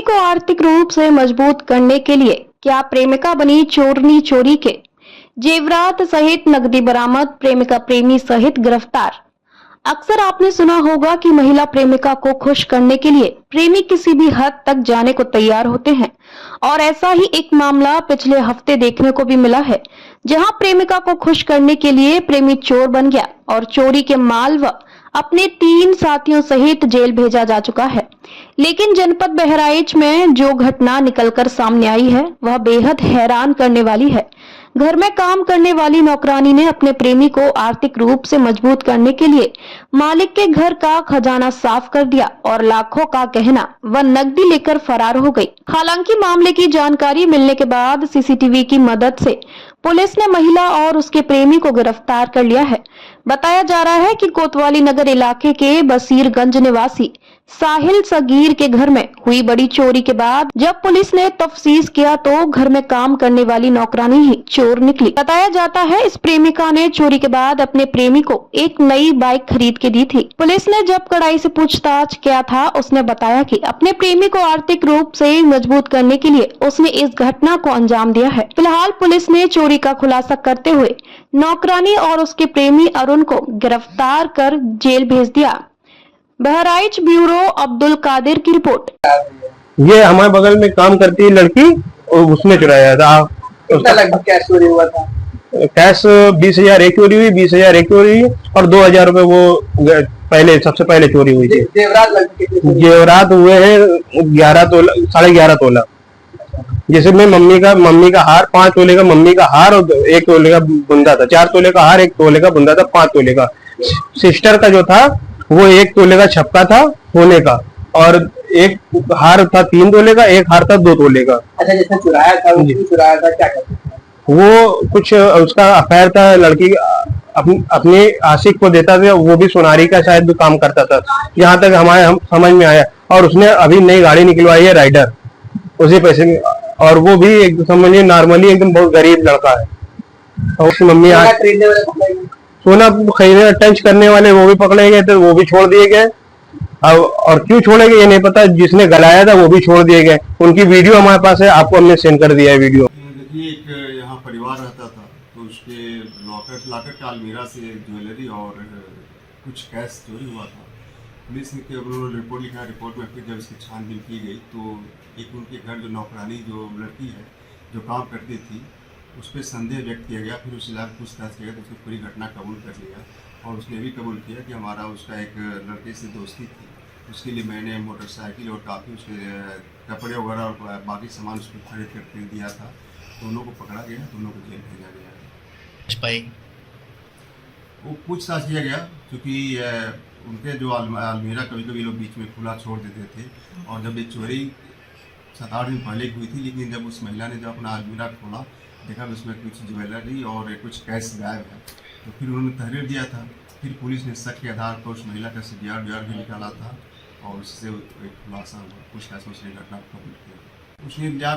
को आर्थिक रूप से मजबूत करने के लिए क्या प्रेमिका बनी चोरनी, चोरी के जेवरात सहित नकदी बरामद, प्रेमिका प्रेमी सहित गिरफ्तार। अक्सर आपने सुना होगा कि महिला प्रेमिका को खुश करने के लिए प्रेमी किसी भी हद तक जाने को तैयार होते हैं और ऐसा ही एक मामला पिछले हफ्ते देखने को भी मिला है, जहां प्रेमिका को खुश करने के लिए प्रेमी चोर बन गया और चोरी के माल व अपने 3 साथियों सहित जेल भेजा जा चुका है। लेकिन जनपद बहराइच में जो घटना निकलकर सामने आई है वह बेहद हैरान करने वाली है। घर में काम करने वाली नौकरानी ने अपने प्रेमी को आर्थिक रूप से मजबूत करने के लिए मालिक के घर का खजाना साफ कर दिया और लाखों का गहना व नकदी लेकर फरार हो गई। हालांकि मामले की जानकारी मिलने के बाद सीसीटीवी की मदद से पुलिस ने महिला और उसके प्रेमी को गिरफ्तार कर लिया है। बताया जा रहा है कि कोतवाली नगर इलाके के बसीरगंज निवासी साहिल सगीर के घर में हुई बड़ी चोरी के बाद जब पुलिस ने तफ्तीश किया तो घर में काम करने वाली नौकरानी ही चोर निकली। बताया जाता है इस प्रेमिका ने चोरी के बाद अपने प्रेमी को एक नई बाइक खरीद के दी थी। पुलिस ने जब कड़ाई से पूछताछ किया था, उसने बताया कि अपने प्रेमी को आर्थिक रूप से मजबूत करने के लिए उसने इस घटना को अंजाम दिया है। फिलहाल पुलिस ने चोरी का खुलासा करते हुए नौकरानी और उसके प्रेमी अरुण को गिरफ्तार कर जेल भेज दिया। बहराइच ब्यूरो अब्दुल कादिर की रिपोर्ट। ये हमारे बगल में काम करती है लड़की और उसने चुराया था। कितना लगभग कैश चोरी हुआ था? कैश 20,000 एक चोरी हुई, 20,000 एक चोरी हुई और 2,000 रुपए वो पहले सबसे पहले चोरी हुई थी। जेवरात लगभग कितने? जेवरात हुए हैं 11 तोला, 11.5 तोला। जिसमें मम्मी का हार 5 तोले का, मम्मी का हार और 1 तोले का बुंदा था। 4 तोले का हार, 1 तोले का बुंदा था, 5 तोले का। सिस्टर का जो था वो 1 तोले का छपका था होने का और एक हार था 3 तोले का, एक हार था 2 तोले का। अच्छा, जिसने चुराया था वो क्यों चुराया था, क्या करते थे? वो कुछ उसका अफेयर था, लड़की अपने आशिक को देता था, वो भी सोनारी का शायद काम करता था, यहाँ तक हम समझ में आया। और उसने अभी नई गाड़ी निकलवाई है राइडर, उसी पैसे में, और वो भी एक समझिए नॉर्मली एकदम बहुत गरीब लड़का है। और उसकी मम्मी सोना खरीदने टच करने वाले वो भी पकड़े गए थे, वो भी छोड़ दिए गए। और क्यों छोड़े गए ये नहीं पता, जिसने गलाया था वो भी छोड़ दिए गए। उनकी वीडियो हमारे पास है, आपको हमने सेंड कर दिया है वीडियो। देखिए, एक यहाँ परिवार रहता था तो उसके लॉकर का अलमीरा से ज्वेलरी और कुछ कैश चोरी हुआ था। पुलिस ने उन्होंने रिपोर्ट लिखा, रिपोर्ट में फिर जब इसकी छानबीन की गई तो एक उनके घर जो नौकरानी जो लड़की है जो काम करती थी उस पर संदेह व्यक्त किया गया। फिर उससे लाख पूछताछ किया तो उसने पूरी घटना कबूल कर लिया और उसने भी कबूल किया कि हमारा उसका एक लड़के से दोस्ती थी, उसके लिए मैंने मोटरसाइकिल और काफ़ी उसके कपड़े वगैरह और बाकी सामान उसको खरीद कर दिया था। दोनों को पकड़ा गया, दोनों को जेल भेजा गया। वो पूछताछ किया गया क्योंकि उनके जो अलमीरा कभी कभी लोग बीच में खुला छोड़ देते थे और जब ये चोरी 7-8 दिन पहले हुई थी, लेकिन जब उस महिला ने जब अपना अलमीरा खोला देखा तो उसमें कुछ ज्वेलरी और कुछ कैश गायब है, तो फिर उन्होंने तहरीर दिया था। फिर पुलिस ने शक के आधार पर उस महिला का CDR भी निकाला था और उससे एक खुलासा हुआ, पूछताछ उसने घटना को कबूल किया। उसने